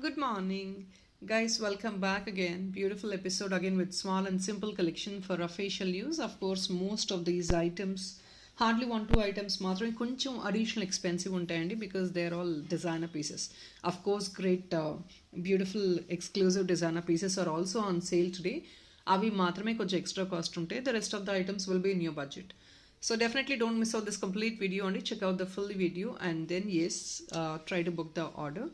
Good morning, guys. Welcome back again. Beautiful episode again with small and simple collection for official use. Of course, most of these items, hardly one two items, మాత్రమే కొంచెం additional expensive ఉంటాయండి because they're all designer pieces. Of course, great, beautiful, exclusive designer pieces are also on sale today. అవి మాత్రమే కొంచెం extra cost ఉంటాయి. The rest of the items will be in your budget. So definitely don't miss out this complete video only. Check out the full video and then yes, try to book the order.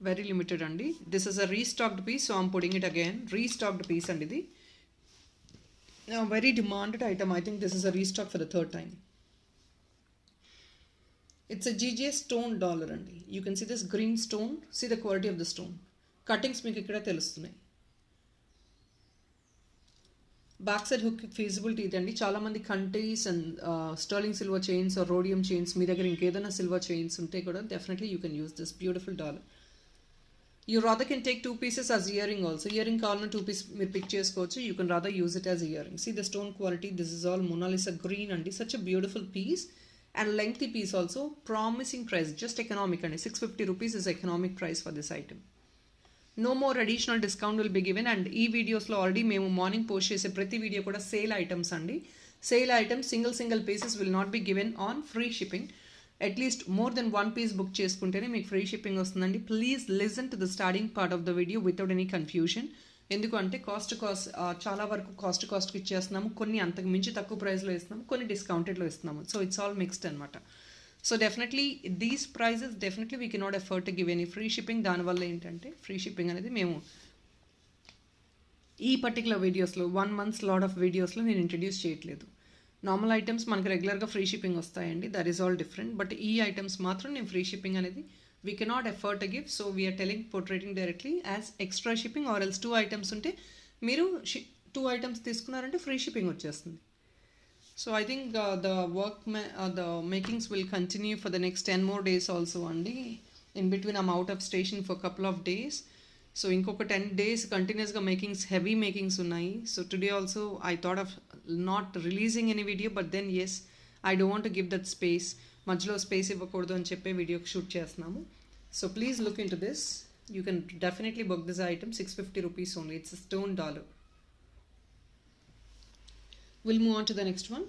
Very limited అండి. This is a restocked piece, so I'm putting it again. Restocked piece అండి ఇది. Now very demanded item. I think this is a restock for the third time. It's a GJ stone dollar అండి. You can see this green stone. See the quality of the stone. Cuttings మీకు ఇక్కడ తెలుస్తున్నాయి. Back side hook feasibility ఇదండి. చాలామంది countries and sterling silver chains or rhodium chains మీ దగ్గర ఇంకేదైనా silver chains ఉంటే కూడా definitely you can use this beautiful dollar. You rather can take two pieces as earring also. Earring కావాలన్నా two piece మీరు pick చేసుకోవచ్చు. You can rather use it as earring. See the stone quality. This is all Mona Lisa green అండి. Such a beautiful piece and lengthy piece also. Promising price. Just economic అండి. 650 rupees is economic price for this item. No more additional discount will be given and ఈ వీడియోస్లో already మేము morning post చేసే ప్రతి video కూడా sale items అండి. Sale items single pieces will not be given on free shipping. At least more than one piece book చేసుకుంటేనే మీకు free shipping వస్తుందండి. Please listen to the starting part of the video without any confusion. ఎందుకంటే cost చాలా వరకు కాస్ట్కి ఇచ్చేస్తున్నాము, కొన్ని అంతకు మించి తక్కువ ప్రైస్లో ఇస్తున్నాము, కొన్ని డిస్కౌంటెడ్లో ఇస్తున్నాము. సో ఇట్స్ ఆల్ మిక్స్డ్ అనమాట. So definitely these prices definitely we cannot afford to give any free shipping. దానివల్ల ఏంటంటే ఫ్రీ షిప్పింగ్ అనేది మేము ఈ పర్టికులర్ వీడియోస్లో 1 month లాట్ ఆఫ్ వీడియోస్లో నేను ఇంట్రడ్యూస్ చేయట్లేదు. నార్మల్ ఐటమ్స్ మనకు రెగ్యులర్గా ఫ్రీ షిప్పింగ్ వస్తాయండి. That is all different. But ఈ ఐటమ్స్ మాత్రం నేను ఫ్రీ షిప్పింగ్ అనేది we cannot afford to give. So we're telling portraying directly as extra shipping or else 2 items ఉంటే మీరు 2 items తీసుకున్నారంటే ఫ్రీ షిప్పింగ్ వచ్చేస్తుంది. So I think the makings will continue for the next 10 more days also అండి. In between I'm out of station for a couple of days. So ఇంకొక 10 days కంటిన్యూస్గా makings heavy makings ఉన్నాయి. So today also I thought of not releasing any video but then as I don't want to give that space. మధ్యలో space ఇవ్వకూడదు అని చెప్పే video shoot చేస్తున్నాము. So please look into this. You can definitely book this item. 650 rupees only. It's stone dollar. We'll move on to the next one.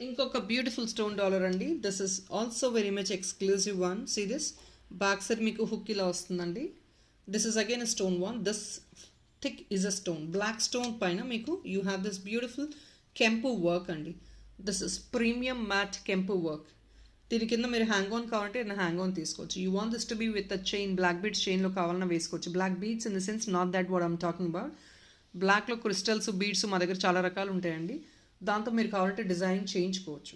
ఇంకొక beautiful stone dollar అండి. This is also very much exclusive one. See this back side మీకు hook ఇలా వస్తుందండి. This is again a stone one. This thick is a stone. Black stone పైన మీకు you have this beautiful కెంపు work అండి. This is premium matte కెంపు work. దీని కింద మీరు హ్యాంగ్ ఆన్ కావాలంటే హ్యాంగ్ ఆన్ తీసుకోవచ్చు. You want this to be with a chain, black beads చైన్లో కావాలన్నా వేసుకోవచ్చు. Black beads in the sense not that what I'm talking about. బ్లాక్లో క్రిస్టల్స్ బీడ్స్ మా దగ్గర చాలా రకాలు ఉంటాయండి. దాంతో మీరు కావాలంటే డిజైన్ చేయించుకోవచ్చు.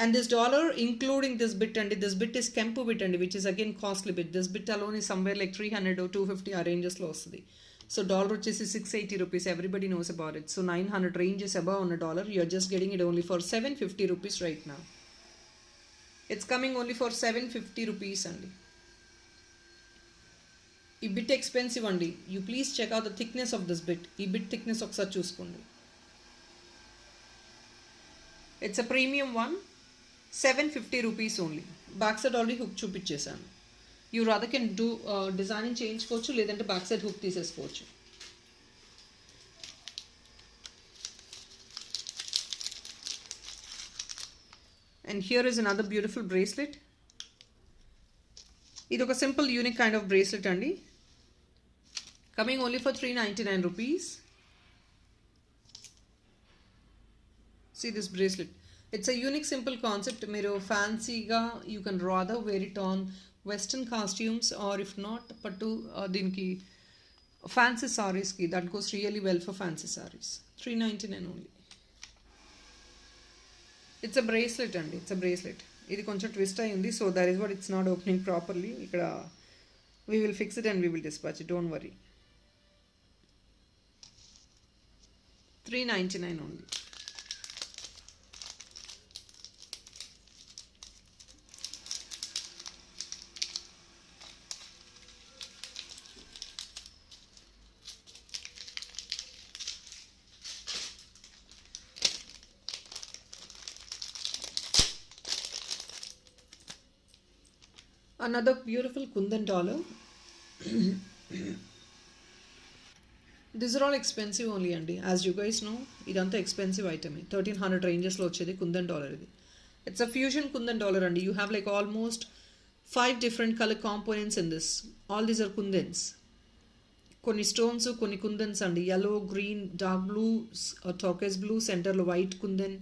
And this dollar including this bit అండి. దిస్ బిట్ ఇస్ కెంపు బిట్ అండి which is again costly bit. This bit alone is somewhere like 300 or 250 ఆ రేంజెస్లో వస్తుంది. సో డాలర్ వచ్చేసి 680 rupees. Everybody knows about it. So 900 ranges above ఉన్న dollar you're just getting it only for 750 rupees right now. It's coming only for 750 rupees అండి. ఈ bit expensive అండి. You please check out the thickness of this bit. ఈ bit thickness ఒకసారి చూసుకోండి. It's a premium one. 750 rupees ఓన్లీ. Back side already hook చూపించేశాను. You rather can do designing చేయించుకోవచ్చు, లేదంటే బ్యాక్ సైడ్ హుక్ తీసేసుకోవచ్చు. And here is another beautiful bracelet. ఇది ఒక simple unique kind of bracelet అండి. Coming only for 399 rupees. See this bracelet. It's a unique simple concept. మీరు ఫ్యాన్సీగా you can rather wear it on western costumes or if not పట్టు దీనికి fancy సారీస్కి that goes really well for fancy saris. 399 only. It's a bracelet అండి. It's a bracelet. ఇది కొంచెం twist అయ్యింది. So that is what it's not opening properly. ఇక్కడ we will fix it and we will dispatch it. Don't worry. 399 only. Another beautiful kundan dollar. These are all expensive only అండి. As you guys know, ఇదంతా expensive ఐటమే. 1300 రేంజెస్లో వచ్చేది kundan dollar ఇది. It's a fusion kundan dollar అండి. You have like almost 5 different color components in this. All these are kundans. కొన్ని stones, కొన్ని కుందన్స్ అండి. yellow, green, dark blue, turquoise blue, సెంటర్లో వైట్ కుందన్.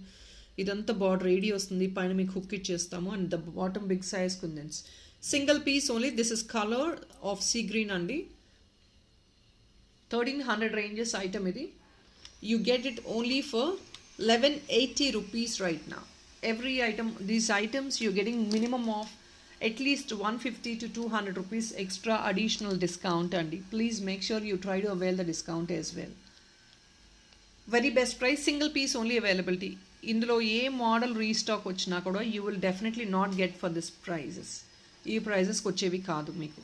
ఇదంతా బార్డర్ ఏడి వస్తుంది, పైన మీకు హుక్ ఇచ్చేస్తాము. And the bottom big size kundans. Single piece only. This is colour of sea green అండి. 1300 ranges item ఇది. You get it only for 1180 rupees right now. Every item, these items you're getting minimum of at least 150 to 200 rupees extra additional discount అండి. Please make sure you try to avail the discount as well. Very best price, single piece only availability. ఇందులో ఏ model restock వచ్చినా కూడా you will definitely not get for this prices. ఈ ప్రైజెస్కి వచ్చేవి కాదు మీకు.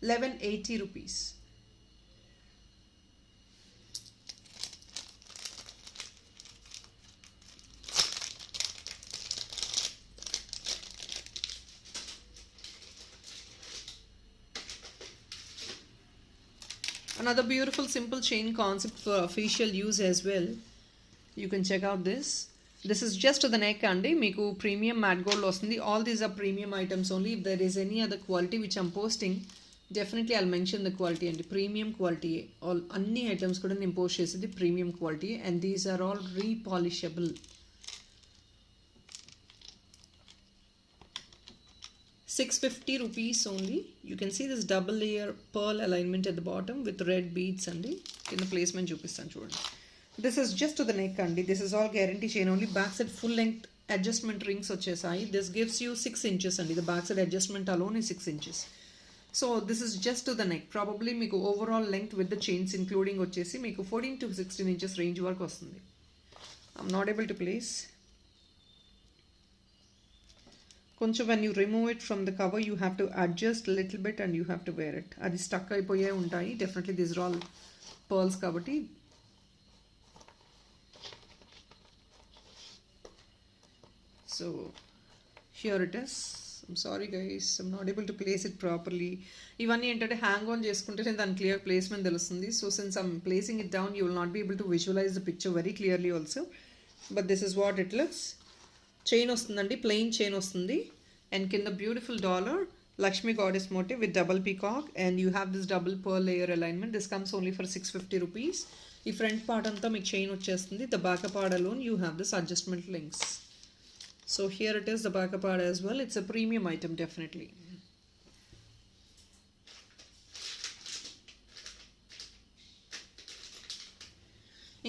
1180 rupees. Another beautiful simple chain concept for official use as well. You can check out this. This is just to the neck andi. Meeku premium matte gold ostundi. All these are premium items only. If there is any other quality which I'm posting, definitely I'll mention the quality and the premium quality. All anni items kuda nenu post chesedi premium quality, and these are all repolishable. 650 rupees only. You can see this double layer pearl alignment at the bottom with red beads andi. In the placement చూపిస్తాను చూడండి. This is just to the neck andi. This is all guarantee chain only. Back side full length adjustment rings వచ్చేసాయి. This gives you 6 inches andi. The back side adjustment alone is 6 inches. So this is just to the neck. Probably మీకు overall length with the chains including వచ్చేసి మీకు 14 to 16 inches range వరకు వస్తుంది. I'm not able to place. కొంచెం when you remove it from the cover you have to adjust a little bit and you have to wear it. అది stuck అయిపోయే ఉంటాయి. Definitely these are all pearls కాబట్టి. So here it is. I'm sorry guys, I'm not able to place it properly. ఇవన్నీ ఏంటంటే hang on చేసుకుంటే నేను దాని clear placement తెలుస్తుంది. So since I'm placing it down, you will not be able to visualize the picture very clearly also. But this is what it looks. Chain వస్తుందండి, plain chain వస్తుంది. And కింద beautiful dollar Lakshmi goddess motif with double peacock, and you have this double pearl layer alignment. This comes only for 650 rupees. ఈ front part అంతా మీకు chain వచ్చేస్తుంది. The back part alone you have this adjustment links. So here it is, the back part as well. It's a premium item definitely.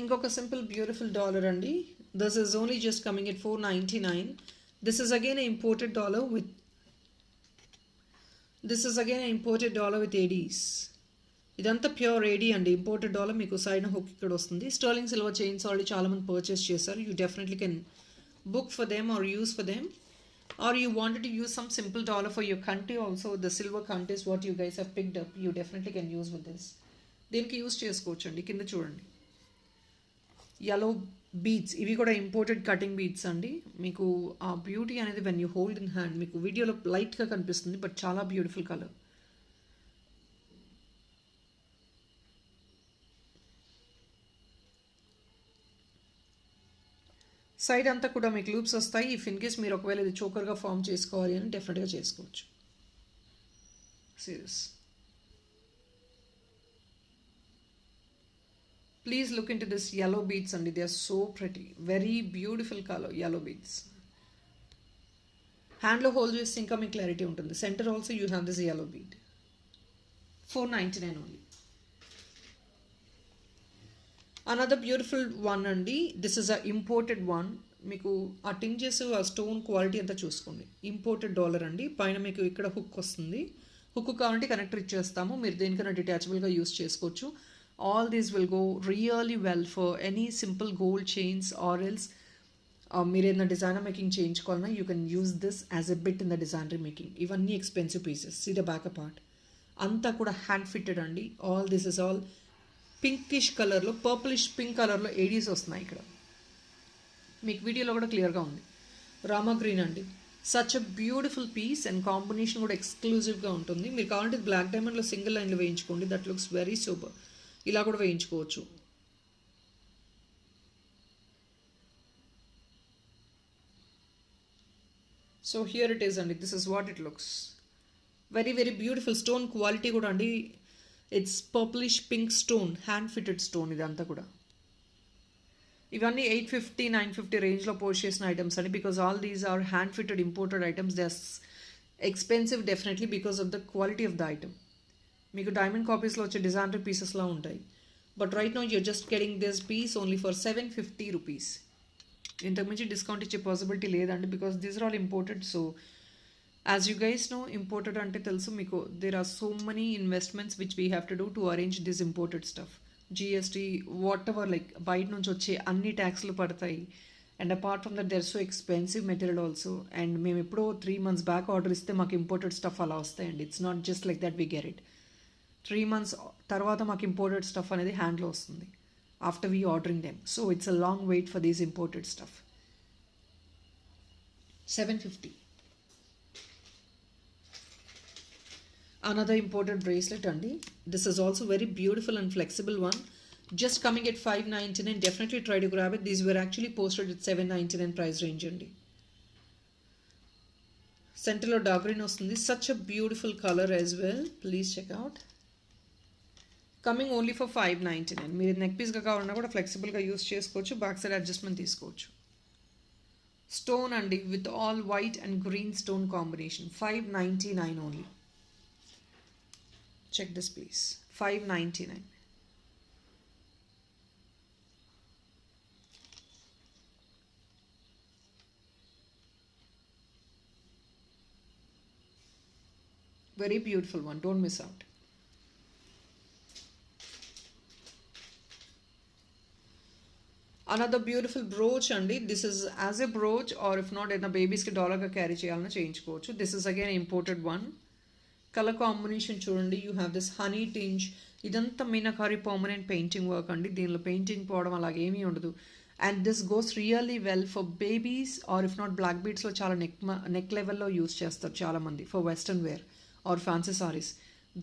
ఇంకొక simple beautiful dollar అండి. This is only just coming at 499. This is again an imported dollar with ADs. ఇదంతా pure ఏడీ అండి. Imported dollar. మీకు side hook ఇక్కడ వస్తుంది. Sterling silver chains already చాలా మంది purchase చేశారు. You definitely can book for them or use for them, or you wanted to use some simple dollar for your country also. The silver count is what you guys have picked up. You definitely can use with this. దీనికి use చేసుకోవచ్చు అండి. కింద చూడండి yellow beads. ఇవి కూడా imported cutting beads అండి. మీకు ఆ బ్యూటీ అనేది when you hold in hand, మీకు వీడియోలో లైట్గా కనిపిస్తుంది బట్ చాలా బ్యూటిఫుల్ కలర్. సైడ్ అంతా కూడా మీకు లూప్స్ వస్తాయి. ఇఫ్ ఇన్ కేస్ మీరు ఒకవేళ ఇది చోకర్గా ఫామ్ చేసుకోవాలి అని డెఫినెట్గా చేసుకోవచ్చు. Serious. Please look into this yellow beads అండి. They are so pretty, very beautiful colour yellow beads. హ్యాండ్లో హోల్డ్ చేస్తే ఇంకా మీకు క్లారిటీ ఉంటుంది. Centre also you have this yellow bead. 499 only. Another beautiful one అండి. This is a imported one. మీకు ఆ tinges, ఆ స్టోన్ క్వాలిటీ అంతా చూసుకోండి. ఇంపోర్టెడ్ డాలర్ అండి. పైన మీకు ఇక్కడ హుక్ వస్తుంది. హుక్ కావాలంటే కనెక్టర్ ఇచ్చేస్తాము. మీరు దేనికైనా డిటాచబుల్గా యూస్ చేసుకోవచ్చు. All these will go really well for any simple gold chains or else మీరు ఏదైనా డిజైనర్ మేకింగ్ చేయించుకోవాలన్నా you can use this as a bit in the designer making. ఇవన్నీ expensive pieces. See the back part అంతా కూడా hand fitted అండి. All this is all pinkish కలర్లో, purplish pink కలర్లో ADs వస్తున్నాయి ఇక్కడ. మీకు వీడియోలో కూడా క్లియర్గా ఉంది. రామా గ్రీన్ అండి. Such a beautiful piece and combination కూడా ఎక్స్క్లూజివ్గా ఉంటుంది. మీరు కావాలంటే బ్లాక్ డైమండ్లో సింగిల్ లైన్లో వేయించుకోండి. That looks very super. ఇలా కూడా వేయించుకోవచ్చు. సో హియర్ ఇట్ ఈస్ అండి. This is what it looks. Very very beautiful. Stone quality కూడా అండి, it's purplish pink stone, hand fitted stone ఇదంతా కూడా. ఇవన్నీ 850 950 రేంజ్లో పోస్ట్ చేసిన ఐటమ్స్ అండి. Because all these are hand fitted imported items. They are expensive definitely because of the quality of the item. మీకు diamond కాపీస్లో వచ్చే డిజైనర్ పీసెస్లా ఉంటాయి. But right now you're just getting this piece only for 750 rupees. ఇంతకుమించి discount ఇచ్చే possibility లేదండి, because these are all imported. So as you guys know, imported అంటే తెలుసు మీకు, there are so many investments which we have to do to arrange this imported stuff. GST whatever, like బయట నుంచి వచ్చే అన్ని ట్యాక్స్లు పడతాయి. And apart from that there so expensive material also. And మేము ఎప్పుడో 3 months బ్యాక్ ఆర్డర్ ఇస్తే మాకు ఇంపోర్టెడ్ స్టఫ్ అలా వస్తాయండి. It's not just like that we get it. 3 months తర్వాత మాకు ఇంపోర్టెడ్ స్టఫ్ అనేది హ్యాండ్లో వస్తుంది after we ordering them. So it's a long wait for these imported stuff. 750. Another imported bracelet andi. This is also very beautiful and flexible one. Just coming at 599. Definitely try to grab it. These were actually posted at 799 price range andi. Center lo dark green ostundi. Such a beautiful color as well. Please check out. Coming only for 599. Meer neck piece ga kavalana kuda flexible ga use chesukochu. Back side adjustment teesukochu. Stone andi with all white and green stone combination. 599 only. Check this please. 599. Very beautiful one. Don't miss out. Another beautiful brooch andi. This is as a brooch, or if not in a babies ki dollar ga carry cheyalana cheyinchukochu. This is again imported one. Colour combination చూడండి. You have this honey tinge. ఇదంతా meenakari permanent painting work అండి. దీనిలో painting పోవడం అలాగేమీ ఉండదు. And this goes really well for babies, or if not black బీడ్స్లో చాలా neck లెవెల్లో యూస్ చేస్తారు చాలామంది for western wear or fancy saris.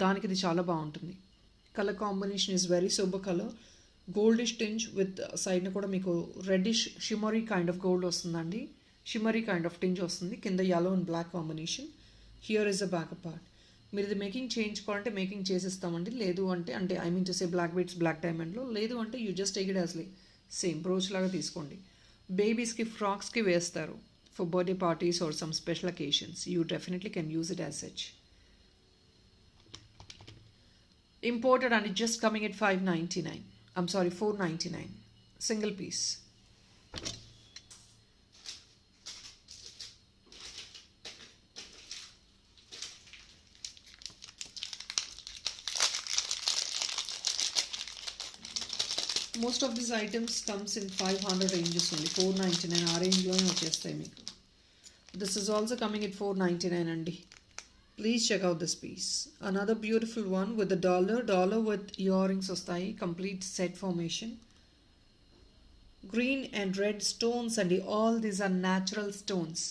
దానికి ఇది చాలా బాగుంటుంది. Colour combination is very super colour. Goldish tinge with సైడ్న కూడా మీకు reddish shimmery kind of gold వస్తుందండి. షిమరీ కైండ్ ఆఫ్ టింజ్ వస్తుంది. కింద yellow and black combination. Here is a back part. మీరు ఇది మేకింగ్ చేయించుకోవాలంటే మేకింగ్ చేసిస్తామండి. లేదు అంటే I mean to say black beads black డైమండ్లో. లేదు అంటే you just take it as like same brooch లాగా తీసుకోండి. బేబీస్కి ఫ్రాక్స్కి వేస్తారు for birthday parties or some special occasions. You definitely can use it as such. Imported and just coming at 599. I'm sorry 499. Single piece. Most of this items comes in 500 ranges only. 499 ఆ రేంజ్లోనే వచ్చేస్తాయి మీకు. This is also coming it 499 అండి. Please check out this piece. Another beautiful one with dollar with earrings వస్తాయి. Complete set formation. Green and red stones అండి. All these are natural stones.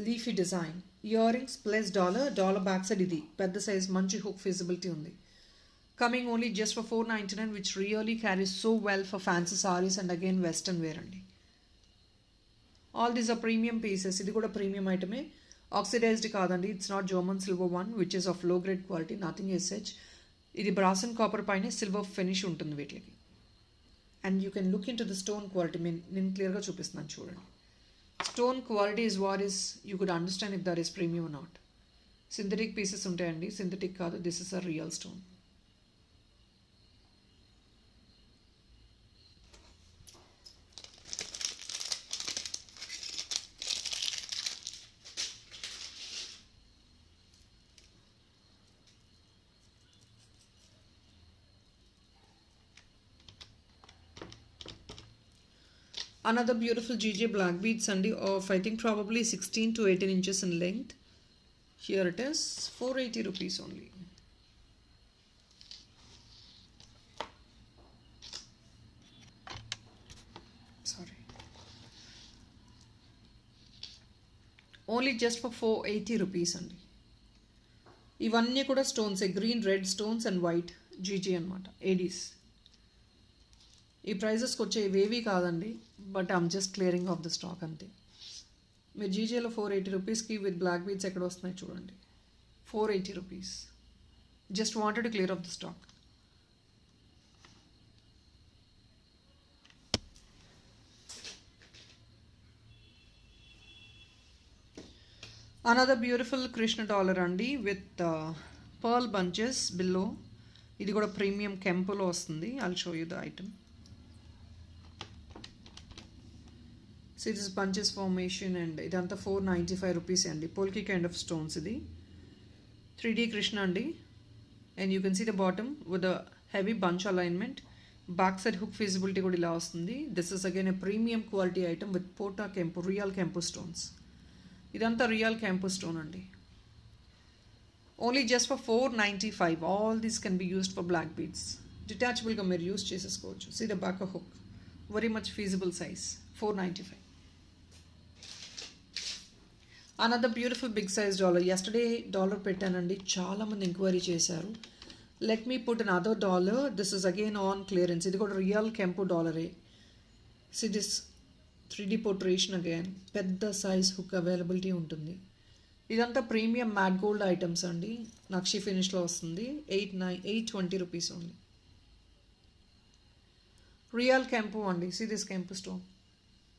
Leafy design. Earrings plus dollar back side ఇది పెద్ద size మంచి hook feasibility ఉంది. Coming only just for 499, which really carries so well for fancy sarees and again western wear andi. All these are premium pieces. Idi kuda premium item. Oxidized kaadandi. It's not German silver one, which is of low grade quality. Nothing is such. Idi brass and copper paine silver finish untundi veetliki. And you can look into the stone quality. Nenu clear ga chupistunanu chudandi. Stone quality is what is, you could understand if that is premium or not. Synthetic pieces untayandi. Synthetic kaadu. This is a real stone. Another beautiful GJ black beads andi of I think probably 16 to 18 inches in length. Here it is, 480 rupees only. Sorry. Only just for 480 rupees అండి. ఇవన్నీ కూడా stones, green, red stones and white GG అనమాట, Aedes. ఈ ప్రైజెస్కి వచ్చే ఇవేవి కాదండి, but I'm just clearing of the stock అంతే. మీరు జీజేలో 480 రూపీస్కి విత్ బ్లాక్ బీడ్స్ ఎక్కడ వస్తున్నాయి చూడండి. 480 rupees. Just wanted to clear of the stock. Another beautiful Krishna dollar అండి విత్ పర్ల్ బంచెస్ బిల్లో. ఇది కూడా ప్రీమియం కెంపులో వస్తుంది. I'll show you the item. So this bunches formation and ఇదంతా 495 రూపీస్ అండి. పోల్కి కైండ్ ఆఫ్ స్టోన్స్ ఇది. 3D కృష్ణ అండి. And you can see the bottom with the heavy bunch alignment. Back side hook feasibility కూడా ఇలా వస్తుంది. This is again a premium quality item with పోటా కెంపు, real కెంపు స్టోన్స్. ఇదంతా రియల్ కెంపు స్టోన్ అండి. Only just for 495. All these can be used for black beads. డిటాచబుల్గా మీరు యూస్ చేసేసుకోవచ్చు. See the back hook, very much feasible size. 495. Another beautiful big size dollar. Yesterday dollar పెట్టానండి, చాలామంది enquiry చేశారు. Let me put another dollar. This is again on clearance. ఇది కూడా real కెంపు డాలరే. See this 3D portrayal again. పెద్ద size hook availability ఉంటుంది. ఇదంతా ప్రీమియం మ్యాట్ గోల్డ్ ఐటమ్స్ అండి. నక్షి ఫినిష్లో వస్తుంది. 820 రూపీస్ ఓన్లీ. రియల్ కెంపు అండి. సి దిస్ కెంపు స్టోన్.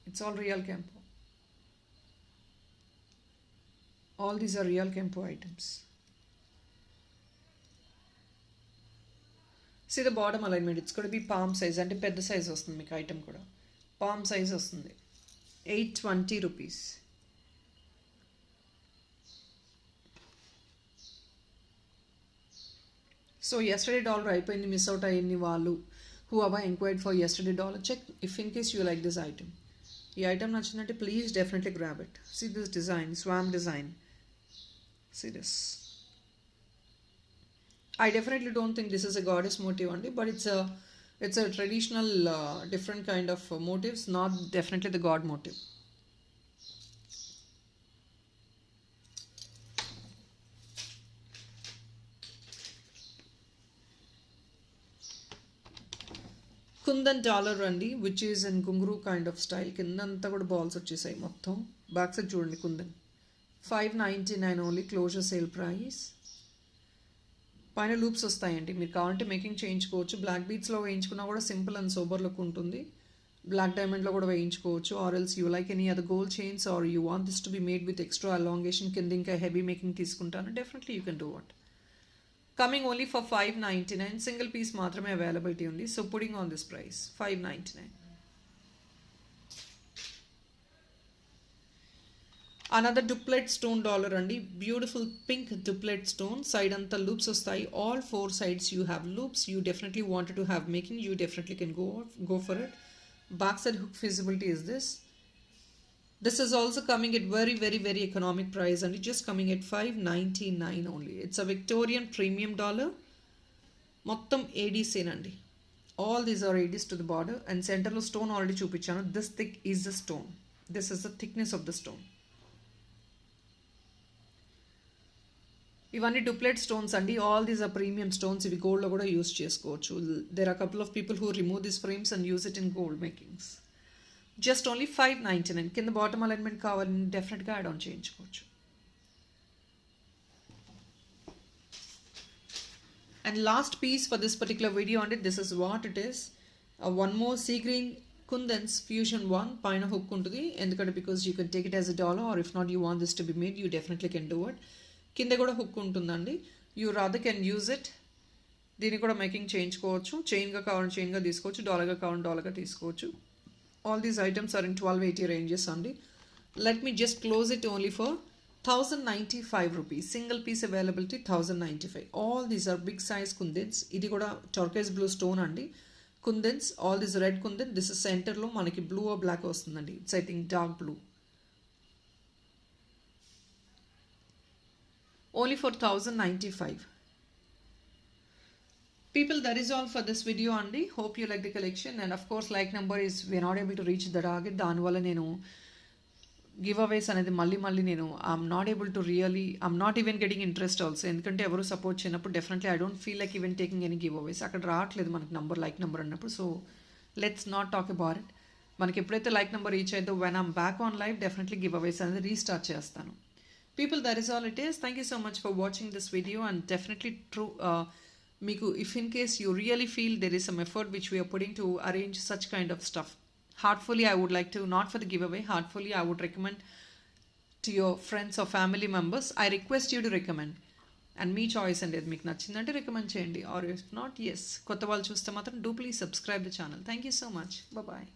ఇట్స్ ఆల్ రియల్ కెంపు. All these are real Kempo items. See the bottom alignment. It's going to be palm size. And పెద్ద size వస్తుంది మీకు item కూడా. Palm size వస్తుంది. 820 రూపీస్. సో yesterday dollar అయిపోయింది, miss out అయ్యింది వాళ్ళు who have inquired for yesterday dollar. Check if in case you like this item. ఈ item నచ్చిందంటే please definitely grab it. See this design, swan design. See this. I definitely don't think this is a goddess motive only, but it's a traditional different kind of motives, not definitely the god motive. Kundan dollar అండి, which is in gungroo kind of style. కిందంతా కూడా balls వచ్చేసాయి మొత్తం. Back side చూడండి kundan. 599 only. Closure sale price. పైన loops వస్తాయండి. మీరు కావాలంటే మేకింగ్ చేయించుకోవచ్చు. బ్లాక్ బీడ్స్లో వేయించుకున్నా కూడా సింపుల్ అండ్ సోబర్ లుక్ ఉంటుంది. బ్లాక్ డైమండ్లో కూడా వేయించుకోవచ్చు. Or else you like any other gold chains or you want this to be made with extra elongation, కింద ఇంకా హెవీ మేకింగ్ తీసుకుంటాను, definitely you can do what. Coming only for 599. Single piece మాత్రమే availability ఉంది. So putting on this price 599. Another doublet stone dollar అండి. Beautiful pink doublet stone. Side అంతా loops వస్తాయి. All 4 sides you have loops. You definitely wanted to have making, you definitely can go for it. Back side hook feasibility is this. This is also coming at very very very economic price and it's just coming at 599 only. It's a Victorian premium dollar. మొత్తం ADs ఏనండి. All these are ADs to the border and center లో stone already చూపించాను. This thick is the stone. This is the thickness of the stone. ఇవన్నీ doublet stones అండి. All these are premium stones. ఇవి గోల్డ్లో కూడా use చేసుకోవచ్చు. There are couple of people who remove this frames and use it in gold makings. Just only 599. కింద bottom alignment కావాలని డెఫినెట్గా add on చేయించుకోవచ్చు. And last piece for this particular video అండి. This is what it is. One more see green kundans fusion 1 పైన hook ఉంటుంది. ఎందుకంటే because you can take it as a dollar or if not you want this to be made, you definitely can do it. కింద కూడా hook ఉంటుందండి. You rather can use it. దీన్ని కూడా making చేయించుకోవచ్చు. చైన్గా కావాలని చైన్గా తీసుకోవచ్చు, డాలర్గా కావాలని డాలర్గా తీసుకోవచ్చు. All these items are in 1280 ranges అండి. Let me just close it only for 1095 rupees. Single piece availability 1095. All these are big size kundans. ఇది కూడా టర్కైజ్ బ్లూ స్టోన్ అండి. Kundans, all these red kundan. This is సెంటర్లో మనకి బ్లూ ఆర్ బ్లాక్ వస్తుందండి. It's I think dark blue. Only for 1095. People, that is all for this video andi. Hope you like the collection and of course like number is we're not able to reach the target. దానివల్ల నేను give అవేస్ అనేది మళ్ళీ నేను I'm not able to really I'm not even getting interest also. ఎందుకంటే ఎవరు support చేయనప్పుడు definitely I don't feel like even taking any giveaways. అక్కడ రావట్లేదు మనకి నంబర్, లైక్ నెంబర్ అన్నప్పుడు. So let's not talk about it. మనకి ఎప్పుడైతే like number reach అయిందో when I'm back on live definitely giveaways అనేది restart చేస్తాను. People, that is all it is. Thank you so much for watching this video and definitely true మీకు if in case you really feel there is some effort which we're putting to arrange such kind of stuff, heartfully I would like to, not for the giveaway, heartfully I would recommend to your friends or family members. I request you to recommend, and me choice అండి. అది మీకు నచ్చిందంటే recommend చేయండి, are if not, yes, కొత్త వాళ్ళు చూస్తే మాత్రం do please subscribe the channel. Thank you so much. Bye.